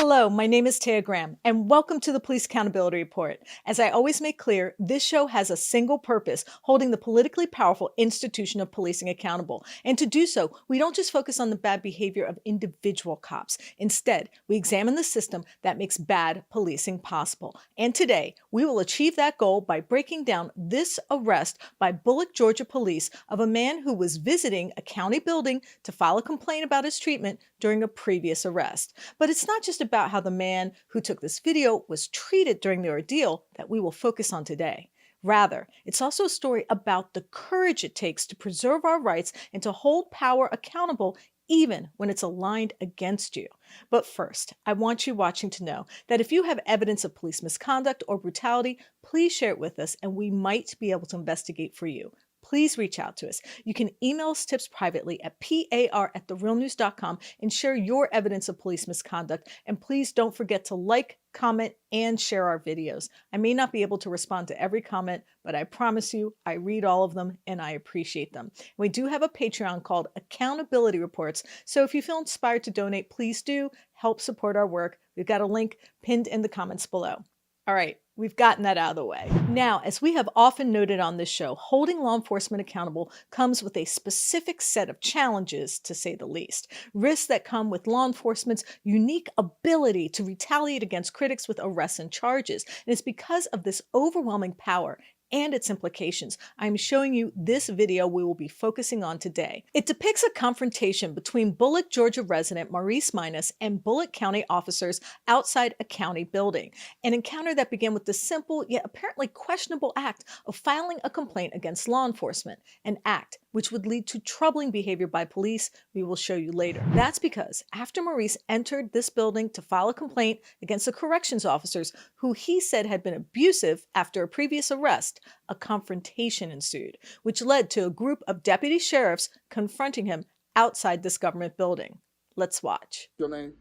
Hello, my name is Taya Graham, and welcome to the Police Accountability Report. As I always make clear, this show has a single purpose, holding the politically powerful institution of policing accountable. And to do so, we don't just focus on the bad behavior of individual cops. Instead, we examine the system that makes bad policing possible. And today, we will achieve that goal by breaking down this arrest by Bullock, Georgia police of a man who was visiting a county building to file a complaint about his treatment during a previous arrest. But it's not just about how the man who took this video was treated during the ordeal that we will focus on today. Rather, it's also a story about the courage it takes to preserve our rights and to hold power accountable even when it's aligned against you. But first, I want you watching to know that if you have evidence of police misconduct or brutality, please share it with us and we might be able to investigate for you. Please reach out to us. You can email us tips privately at par@therealnews.com and share your evidence of police misconduct. And please don't forget to like, comment, and share our videos. I may not be able to respond to every comment, but I promise you I read all of them and I appreciate them. We do have a Patreon called Accountability Reports, so if you feel inspired to donate, please do help support our work. We've got a link pinned in the comments below. All right, we've gotten that out of the way. Now, as we have often noted on this show, holding law enforcement accountable comes with a specific set of challenges, to say the least. Risks that come with law enforcement's unique ability to retaliate against critics with arrests and charges. And it's because of this overwhelming power and its implications I'm showing you this video we will be focusing on today. It depicts a confrontation between Bullock, Georgia resident Maurice Minus and Bullock County officers outside a county building. An encounter that began with the simple yet apparently questionable act of filing a complaint against law enforcement, an act which would lead to troubling behavior by police we will show you later. That's because after Maurice entered this building to file a complaint against the corrections officers who he said had been abusive after a previous arrest, a confrontation ensued, which led to a group of deputy sheriffs confronting him outside this government building. Let's watch. Your name?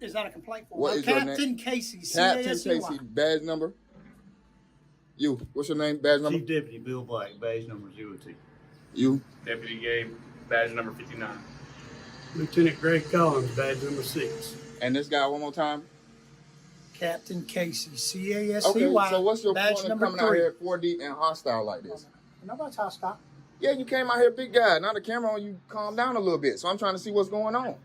Is that a complaint form? What is your name? Captain Casey, Captain C-A-S-E-Y. Casey, badge number? You, what's your name, badge number? Chief Deputy Bill Black, badge number 02. You? Deputy Gabe, badge number 59. Lieutenant Greg Collins, badge number 6. And this guy one more time? Captain Casey, C-A-S-E-Y. Okay, so what's your badge point of number coming out 3. here at 4D and hostile like this? Nobody's hostile. Yeah, you came out here big guy. Now the camera on you, calm down a little bit. So I'm trying to see what's going on.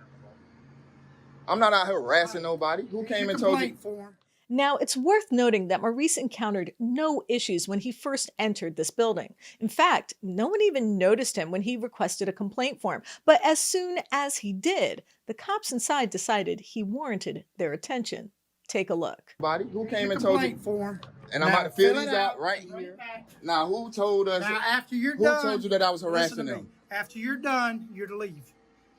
I'm not out here harassing nobody. Who came and told you? Form. Now, it's worth noting that Maurice encountered no issues when he first entered this building. In fact, no one even noticed him when he requested a complaint form. But as soon as he did, the cops inside decided he warranted their attention. Take a look. Who came and told you? Form. And I'm Now, about to fill fill these it out out. right here. Now, who told us? Now, after you're Who done, told you that I was listen harassing to me. them? After you're done, you're to leave.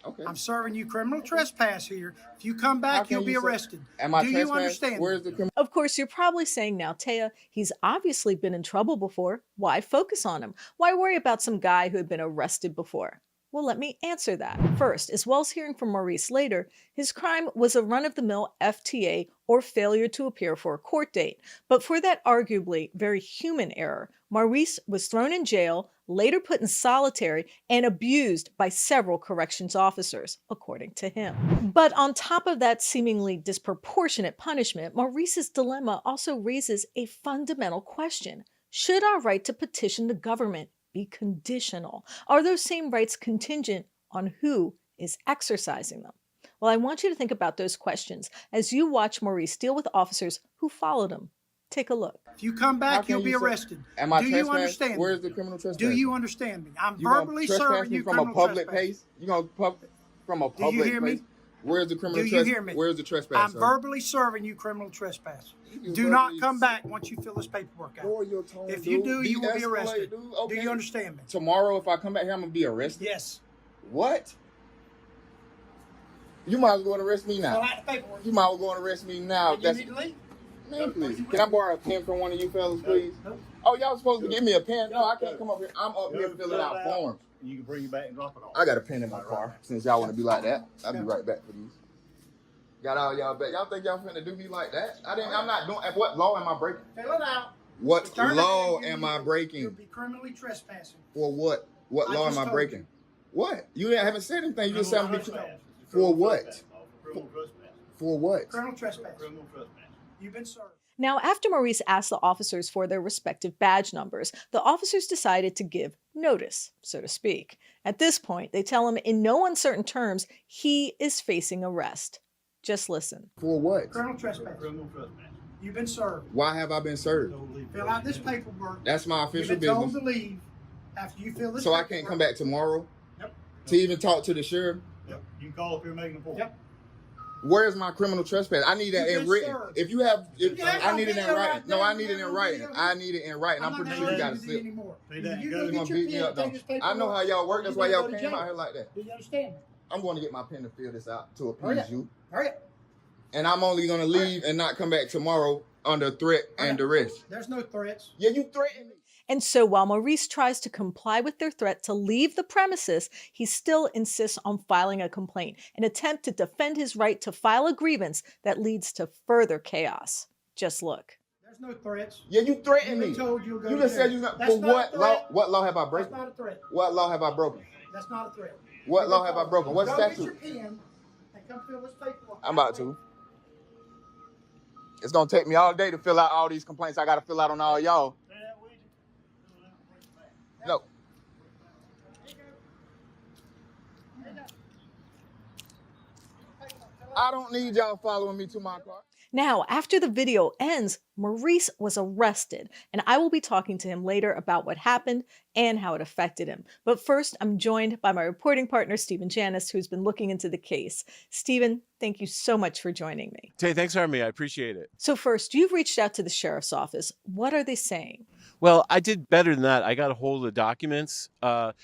Okay. I'm serving you criminal trespass here. If you come back, can you'll be you say- arrested. Am I Do you trespassing? understand? Where's the criminal? Of course, you're probably saying now, Taya, he's obviously been in trouble before. Why focus on him? Why worry about some guy who had been arrested before? Well, let me answer that. First, as well as hearing from Maurice later, his crime was a run-of-the-mill FTA or failure to appear for a court date. But for that arguably very human error, Maurice was thrown in jail, later put in solitary, and abused by several corrections officers, according to him. But on top of that seemingly disproportionate punishment, Maurice's dilemma also raises a fundamental question. Should our right to petition the government be conditional? Are those same rights contingent on who is exercising them? Well, I want you to think about those questions as you watch Maurice deal with officers who followed him. Take a look. If you come How back, can you'll be you say- arrested. Am I Do you trespassing? understand? Where's me? the criminal trespass? Do you understand me? I'm You gonna verbally trespass serving me you from a criminal public trespass. place? You gonna from a public hear me? place? Where's the criminal Do you trespass? hear me? Where's the trespass? I'm sir? verbally serving you criminal trespass. You Do not verbally come back once you fill this paperwork out. Lower your tone, If you dude. do, you will be De-escalate, arrested. dude. Do Okay. you understand me? Tomorrow, if I come back here, I'm gonna be arrested. Yes. What? You might as well go and arrest me Fill now. out the paperwork. You might as well go and arrest me now. You That's need to leave. man, please. Can I borrow a pen from one of you fellas, please? No. Oh, y'all supposed to give me a pen? No, I can't come up here. I'm up here filling out forms. You can bring it back and drop it off. I got a pen in my car. Since y'all want to be like that, I'll be right back for these. Got all y'all back. Y'all think y'all finna do me like that? I'm not doing. What law am I breaking? Fill it out. What Return it law in, you- am I You'll breaking? be criminally trespassing. For what? What I law just am I told breaking? What? You haven't said anything. You just said I'm Criminal be. trespass. For what? Criminal trespass. For what? Criminal trespass. Criminal trespass. You've been served. Now, after Maurice asked the officers for their respective badge numbers, the officers decided to give notice, so to speak. At this point, they tell him in no uncertain terms he is facing arrest. Just listen. For what? Criminal trespass. Criminal trespass. You've been served. Why have I been served? Don't leave. Fill out this paperwork. That's my You've official been told business. to leave after you fill this So I paperwork. can't come back tomorrow Yep. to even talk to the sheriff? Yep. You can call if you're making a point. Yep. Where's my criminal trespass? I need that You've in been written. served. If you have, if, Yeah, I need it in video writing. right No, there. I need it in You writing. got no I video. need it in writing. I'm not pretty gonna sure you got argue to with you slip. anymore. Say that You and go go. You get gonna your beat me pen, up take though. this I paperwork. know how y'all work. That's You why gotta y'all go to came jail. out here like that. Do you understand? I'm going to get my pen to fill this out to Hurry appease up. you. Hurry up. And I'm only going to leave and not come back tomorrow under threat and duress. There's no threats. Yeah, you threatened me. And so while Maurice tries to comply with their threat to leave the premises, he still insists on filing a complaint, an attempt to defend his right to file a grievance that leads to further chaos. Just look. There's no threats. Yeah, you threatened You've me. been told you'll go You to just jail. said you not. That's For not a what threat. law? What law have I That's broken? not a threat. What law have I broken? That's not a threat. What You've law been have I told. broken? What Go statute? Get your pen and come fill this paperwork. I'm about to. It's gonna take me all day to fill out all these complaints I gotta fill out on all y'all. Say that with you. Fill it out and bring it back. No. I don't need y'all following me to my car. Now, after the video ends, Maurice was arrested, and I will be talking to him later about what happened and how it affected him. But first, I'm joined by my reporting partner, Stephen Janis, who's been looking into the case. Stephen, thank you so much for joining me. Tay, thanks for having me. I appreciate it. So first, you've reached out to the sheriff's office. What are they saying? Well, I did better than that. I got a hold of the documents that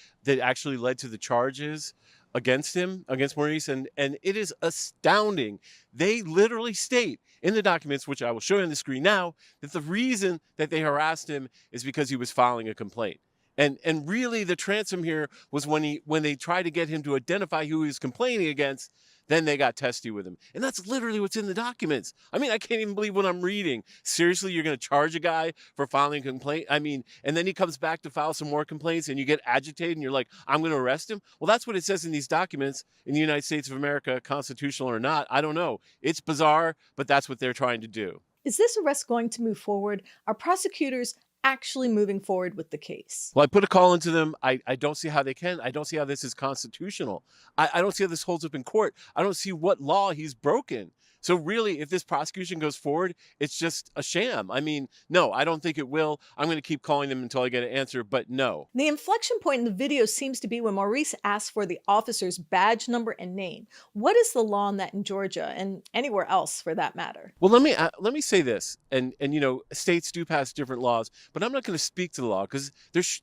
actually led to the charges against him, against Maurice, and it is astounding. They literally state in the documents, which I will show you on the screen now, that the reason that they harassed him is because he was filing a complaint. And really the transom here was when they tried to get him to identify who he was complaining against, then they got testy with him. And that's literally what's in the documents. I mean, I can't even believe what I'm reading. Seriously, you're going to charge a guy for filing a complaint? I mean, and then he comes back to file some more complaints and you get agitated and you're like, I'm going to arrest him? Well, that's what it says in these documents in the United States of America, constitutional or not. I don't know. It's bizarre, but that's what they're trying to do. Is this arrest going to move forward? Are prosecutors actually moving forward with the case? Well, I put a call into them. I don't see how they can. I don't see how this is constitutional. I don't see how this holds up in court. I don't see what law he's broken. So really, if this prosecution goes forward, it's just a sham. I mean, no, I don't think it will. I'm going to keep calling them until I get an answer, but no. The inflection point in the video seems to be when Maurice asks for the officer's badge number and name. What is the law on that in Georgia and anywhere else for that matter? Well, let me say this, and you know, states do pass different laws, but I'm not going to speak to the law because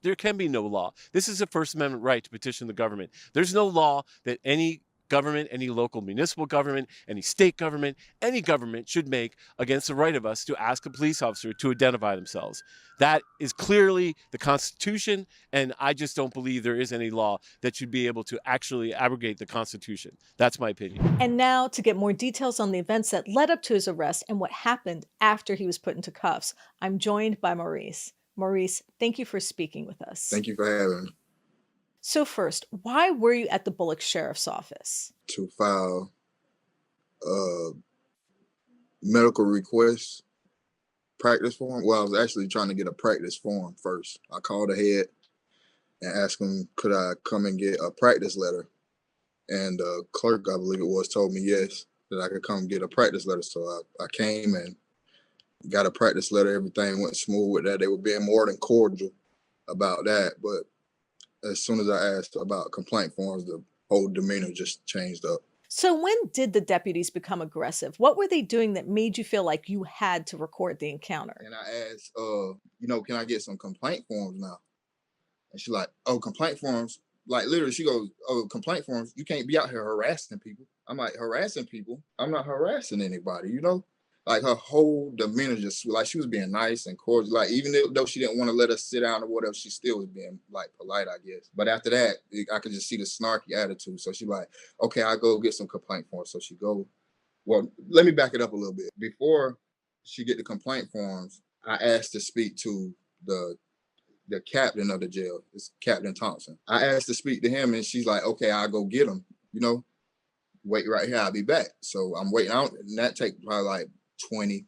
there can be no law. This is a First Amendment right to petition the government. There's no law that any government, any local municipal government, any state government, any government should make against the right of us to ask a police officer to identify themselves. That is clearly the Constitution, and I just don't believe there is any law that should be able to actually abrogate the Constitution. That's my opinion. And now to get more details on the events that led up to his arrest and what happened after he was put into cuffs, I'm joined by Maurice. Maurice, thank you for speaking with us. Thank you for having me. So first, why were you at the Bullock Sheriff's Office? To file a medical request practice form. Well, I was actually trying to get a practice form first. I called ahead and asked him, could I come and get a practice letter? And the clerk, I believe it was, told me yes, that I could come get a practice letter. So I came and got a practice letter. Everything went smooth with that. They were being more than cordial about that. But as soon as I asked about complaint forms, the whole demeanor just changed up. So when did the deputies become aggressive? What were they doing that made you feel like you had to record the encounter? And I asked, can I get some complaint forms now? And she's like, oh, complaint forms? Like literally, she goes, oh, complaint forms? You can't be out here harassing people. I'm like, harassing people? I'm not harassing anybody, you know? Like her whole demeanor just, like she was being nice and cordial. Like even though she didn't want to let us sit down or whatever, she still was being like polite, I guess. But after that, I could just see the snarky attitude. So she like, okay, I'll go get some complaint forms. So she go, well, let me back it up a little bit. Before she get the complaint forms, I asked to speak to the captain of the jail. It's Captain Thompson. I asked to speak to him and she's like, okay, I'll go get him, you know? wait right here, I'll be back. So I'm waiting out, and that takes probably like 20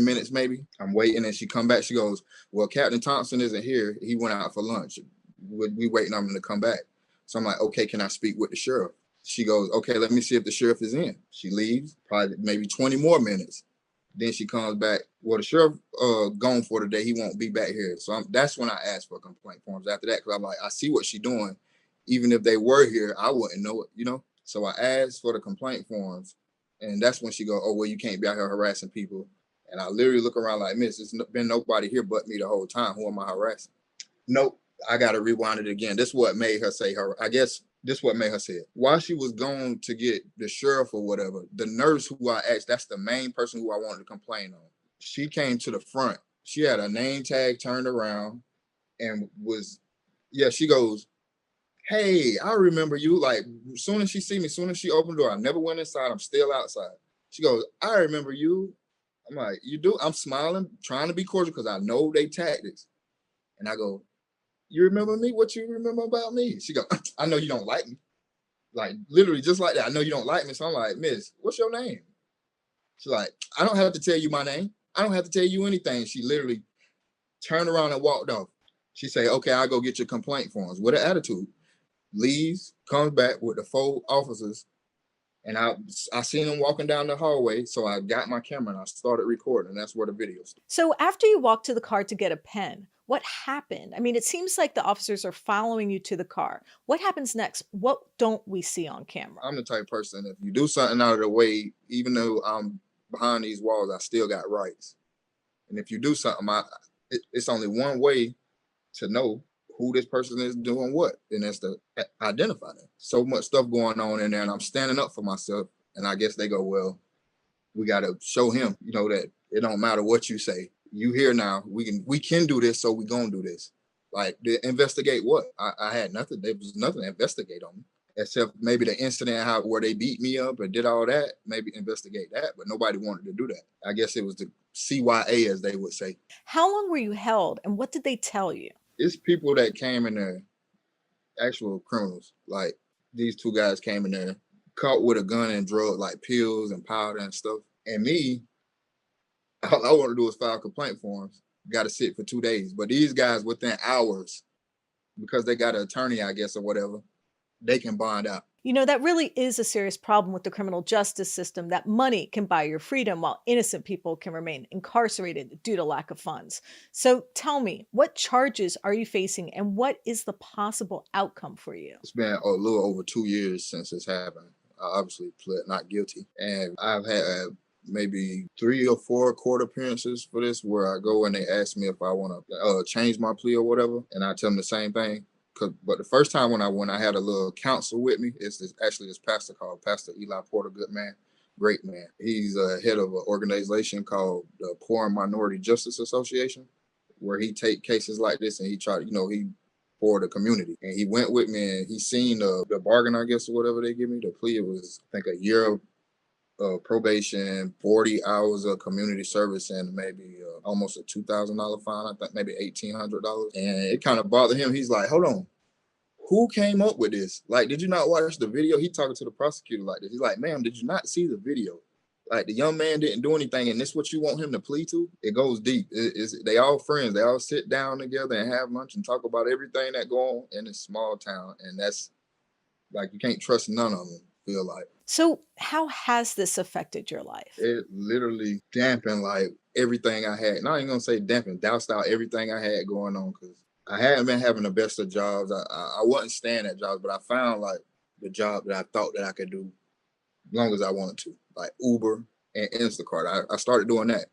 minutes maybe. I'm waiting, and she come back. She goes, well, Captain Thompson isn't here. He went out for lunch. We waiting on him to come back. So I'm like, okay, can I speak with the sheriff? She goes, okay, let me see if the sheriff is in. She leaves, probably maybe 20 more minutes. Then she comes back. Well, the sheriff gone for the day. He won't be back here. So that's when I asked for complaint forms after that, because I'm like, I see what she's doing. Even if they were here, I wouldn't know it, you know? So I asked for the complaint forms, and that's when she go, oh, well, you can't be out here harassing people. And I literally look around like, miss, there's been nobody here but me the whole time. Who am I harassing? Nope. I got to rewind it again. This is what made her say her, I guess this is what made her say it. While she was going to get the sheriff or whatever, the nurse who I asked, that's the main person who I wanted to complain on. She came to the front. She had a name tag turned around and she goes, hey, I remember you. Like, as soon as she see me, as soon as she opened the door, I never went inside. I'm still outside. She goes, I remember you. I'm like, you do? I'm smiling, trying to be cordial because I know they tactics. And I go, you remember me? What you remember about me? She goes, I know you don't like me. Like, literally just like that. I know you don't like me. So I'm like, miss, what's your name? She's like, I don't have to tell you my name. I don't have to tell you anything. She literally turned around and walked off. She said, okay, I'll go get your complaint forms. With an attitude. Leaves, comes back with the 4 officers, and I seen them walking down the hallway, so I got my camera and I started recording, and that's where the video started. So after you walked to the car to get a pen, what happened? I mean, it seems like the officers are following you to the car. What happens next? What don't we see on camera? I'm the type of person, if you do something out of the way, even though I'm behind these walls, I still got rights. And if you do something, it's only one way to know who this person is doing what, and that's to identify them. So much stuff going on in there, and I'm standing up for myself, and I guess they go, well, we got to show him, you know, that it don't matter what you say. You here now, we can do this, so we gonna do this. Like, to investigate what? I had nothing. There was nothing to investigate on me, except maybe the incident where they beat me up and did all that, maybe investigate that, but nobody wanted to do that. I guess it was the CYA, as they would say. How long were you held, and what did they tell you? It's people that came in there, actual criminals. Like, these 2 guys came in there, caught with a gun and drug, like pills and powder and stuff. And me, all I want to do is file complaint forms. Got to sit for 2 days. But these guys, within hours, because they got an attorney, I guess, or whatever, they can bond out. You know, that really is a serious problem with the criminal justice system, that money can buy your freedom while innocent people can remain incarcerated due to lack of funds. So tell me, what charges are you facing and what is the possible outcome for you? It's been a little over 2 years since this happened. I obviously pled not guilty. And I've had maybe 3 or 4 court appearances for this where I go and they ask me if I want to change my plea or whatever. And I tell them the same thing. But the first time when I went, I had a little counsel with me. It's this pastor called Pastor Eli Porter Goodman. Great man. He's head of an organization called the Poor and Minority Justice Association, where he take cases like this and he try to, he for the community. And he went with me and he seen the bargain, I guess, or whatever they give me. The plea, it was, I think, a year of probation, 40 hours of community service, and maybe almost a $2,000 fine. I think maybe $1,800. And it kind of bothered him. He's like, hold on. Who came up with this? Like, did you not watch the video? He talking to the prosecutor like this. He's like, ma'am, did you not see the video? Like, the young man didn't do anything, and this is what you want him to plead to? It goes deep. They all friends. They all sit down together and have lunch and talk about everything that go on in this small town. And that's, like, you can't trust none of them, feel like. So how has this affected your life? It literally dampened, like, everything I had. Not even going to say dampened, doused out everything I had going on, because I hadn't been having the best of jobs. I wasn't staying at jobs, but I found, like, the job that I thought that I could do as long as I wanted to, like Uber and Instacart. I started doing that.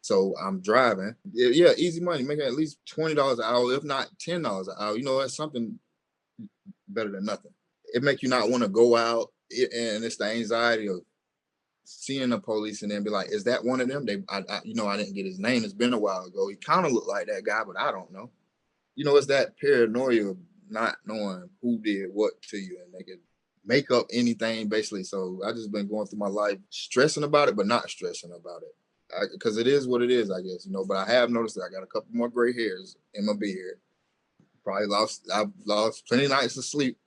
So I'm driving. Yeah, easy money, making at least $20 an hour, if not $10 an hour. That's something better than nothing. It make you not want to go out, and it's the anxiety of seeing the police and then be like, is that one of them? I didn't get his name. It's been a while ago. He kind of looked like that guy, but I don't know. It's that paranoia of not knowing who did what to you, and they can make up anything basically. So I just been going through my life stressing about it, but not stressing about it, because it is what it is, I guess. But I have noticed that I got a couple more gray hairs in my beard. I've lost plenty of nights of sleep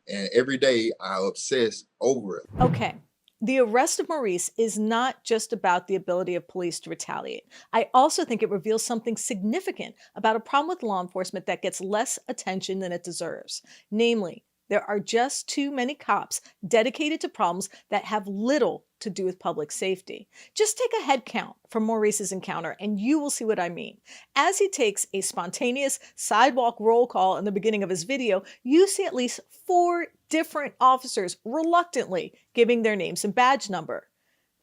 And every day I obsess over it. Okay. The arrest of Maurice is not just about the ability of police to retaliate. I also think it reveals something significant about a problem with law enforcement that gets less attention than it deserves. Namely, there are just too many cops dedicated to problems that have little to do with public safety. Just take a head count from Maurice's encounter and you will see what I mean. As he takes a spontaneous sidewalk roll call in the beginning of his video, you see at least 4 different officers reluctantly giving their names and badge number.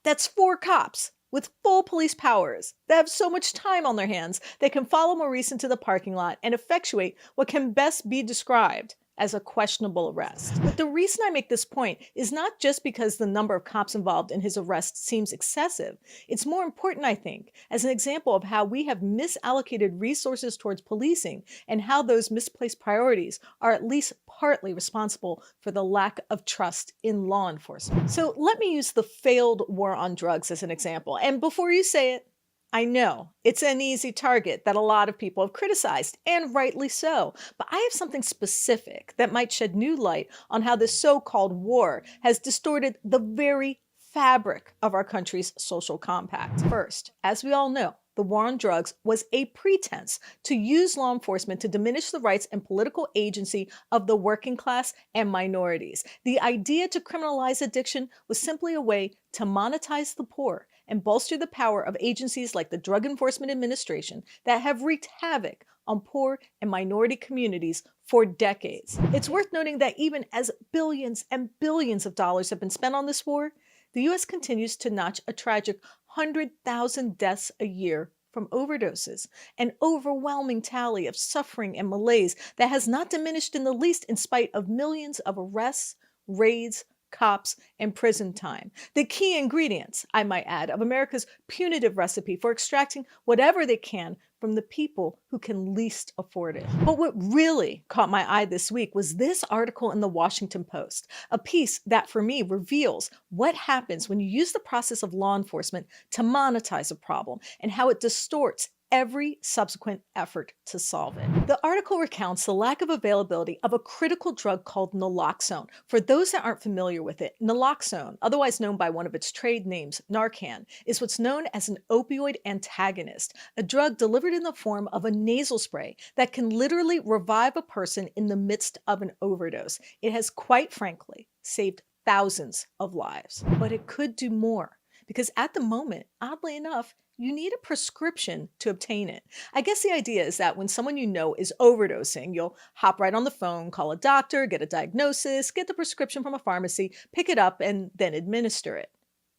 That's 4 cops with full police powers that have so much time on their hands they can follow Maurice into the parking lot and effectuate what can best be described as a questionable arrest. But the reason I make this point is not just because the number of cops involved in his arrest seems excessive. It's more important, I think, as an example of how we have misallocated resources towards policing and how those misplaced priorities are at least partly responsible for the lack of trust in law enforcement. So let me use the failed war on drugs as an example. And before you say it, I know it's an easy target that a lot of people have criticized, and rightly so, but I have something specific that might shed new light on how this so-called war has distorted the very fabric of our country's social compact. First, as we all know, the war on drugs was a pretense to use law enforcement to diminish the rights and political agency of the working class and minorities. The idea to criminalize addiction was simply a way to monetize the poor and bolster the power of agencies like the Drug Enforcement Administration that have wreaked havoc on poor and minority communities for decades. It's worth noting that even as billions and billions of dollars have been spent on this war, the U.S. continues to notch a tragic 100,000 deaths a year from overdoses, an overwhelming tally of suffering and malaise that has not diminished in the least in spite of millions of arrests, raids, cops, and prison time. The key ingredients, I might add, of America's punitive recipe for extracting whatever they can from the people who can least afford it. But what really caught my eye this week was this article in the Washington Post, a piece that for me reveals what happens when you use the process of law enforcement to monetize a problem and how it distorts every subsequent effort to solve it. The article recounts the lack of availability of a critical drug called naloxone. For those that aren't familiar with it, naloxone, otherwise known by one of its trade names, Narcan, is what's known as an opioid antagonist, a drug delivered in the form of a nasal spray that can literally revive a person in the midst of an overdose. It has quite frankly saved thousands of lives, but it could do more because at the moment, oddly enough, you need a prescription to obtain it. I guess the idea is that when someone you know is overdosing, you'll hop right on the phone, call a doctor, get a diagnosis, get the prescription from a pharmacy, pick it up, and then administer it.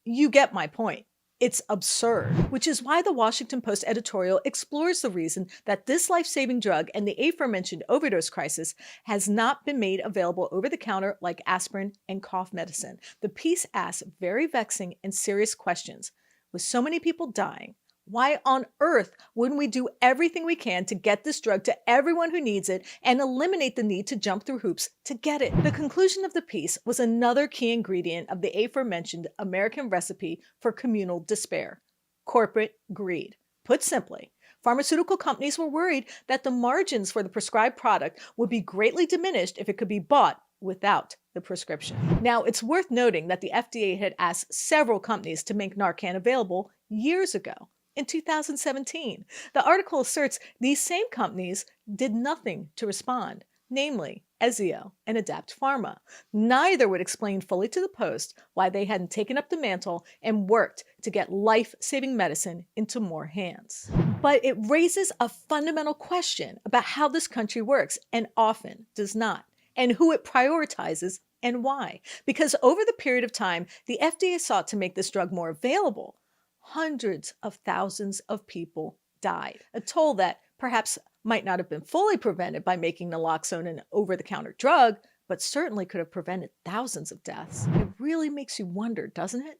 You get my point. It's absurd, which is why the Washington Post editorial explores the reason that this life-saving drug and the aforementioned overdose crisis has not been made available over the counter like aspirin and cough medicine. The piece asks very vexing and serious questions. With so many people dying, why on earth wouldn't we do everything we can to get this drug to everyone who needs it and eliminate the need to jump through hoops to get it? The conclusion of the piece was another key ingredient of the aforementioned American recipe for communal despair: corporate greed. Put simply, pharmaceutical companies were worried that the margins for the prescribed product would be greatly diminished if it could be bought without the prescription. Now, it's worth noting that the FDA had asked several companies to make Narcan available years ago, in 2017. The article asserts these same companies did nothing to respond, namely Ezio and Adapt Pharma. Neither would explain fully to the Post why they hadn't taken up the mantle and worked to get life-saving medicine into more hands. But it raises a fundamental question about how this country works, and often does not, and who it prioritizes and why. Because over the period of time the FDA sought to make this drug more available, hundreds of thousands of people died. A toll that perhaps might not have been fully prevented by making naloxone an over-the-counter drug, but certainly could have prevented thousands of deaths. It really makes you wonder, doesn't it?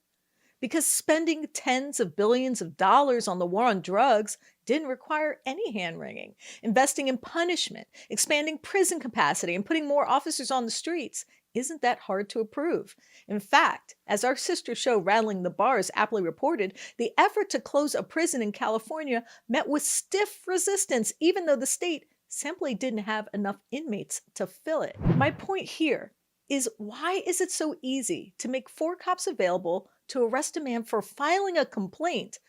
Because spending tens of billions of dollars on the war on drugs didn't require any hand-wringing. Investing in punishment, expanding prison capacity, and putting more officers on the streets isn't that hard to approve. In fact, as our sister show Rattling the Bars aptly reported, the effort to close a prison in California met with stiff resistance, even though the state simply didn't have enough inmates to fill it. My point here is why is it so easy to make 4 cops available to arrest a man for filing a complaint,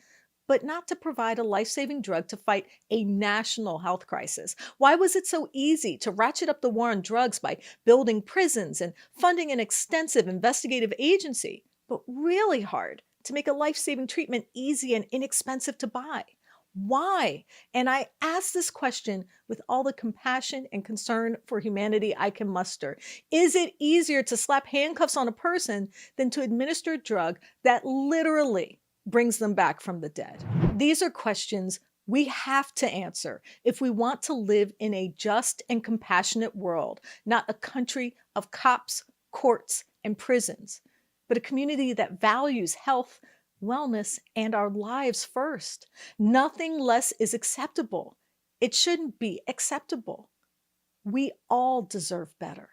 but not to provide a life-saving drug to fight a national health crisis? Why was it so easy to ratchet up the war on drugs by building prisons and funding an extensive investigative agency, but really hard to make a life-saving treatment easy and inexpensive to buy? Why? And I ask this question with all the compassion and concern for humanity I can muster. Is it easier to slap handcuffs on a person than to administer a drug that literally brings them back from the dead? These are questions we have to answer if we want to live in a just and compassionate world, not a country of cops, courts, and prisons, but a community that values health, wellness, and our lives first. Nothing less is acceptable. It shouldn't be acceptable. We all deserve better.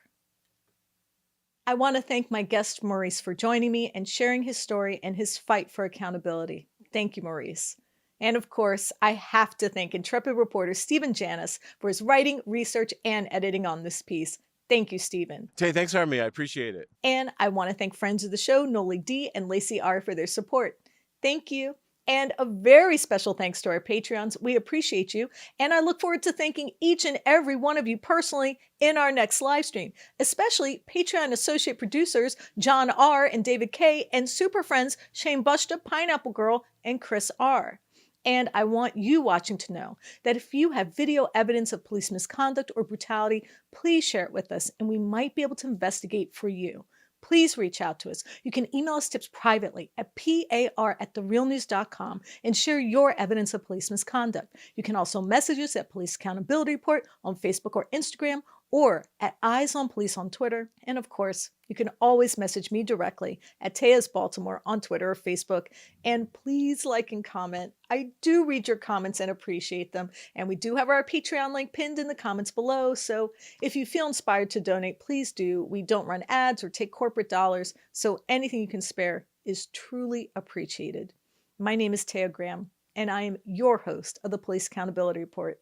I want to thank my guest, Maurice, for joining me and sharing his story and his fight for accountability. Thank you, Maurice. And of course, I have to thank intrepid reporter Stephen Janis for his writing, research, and editing on this piece. Thank you, Stephen. Tay, thanks for having me. I appreciate it. And I want to thank friends of the show, Noli D and Lacey R, for their support. Thank you. And a very special thanks to our Patreons. We appreciate you. And I look forward to thanking each and every one of you personally in our next live stream, especially Patreon associate producers John R. and David K. and super friends Shane Bushta, Pineapple Girl, and Chris R. And I want you watching to know that if you have video evidence of police misconduct or brutality, please share it with us and we might be able to investigate for you. Please reach out to us. You can email us tips privately at par@therealnews.com and share your evidence of police misconduct. You can also message us at Police Accountability Report on Facebook or Instagram, or at Eyes on Police on Twitter. And of course, you can always message me directly at Tejas Baltimore on Twitter or Facebook. And please like and comment. I do read your comments and appreciate them. And we do have our Patreon link pinned in the comments below. So if you feel inspired to donate, please do. We don't run ads or take corporate dollars, so anything you can spare is truly appreciated. My name is Taya Graham, and I am your host of the Police Accountability Report.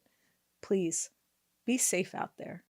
Please be safe out there.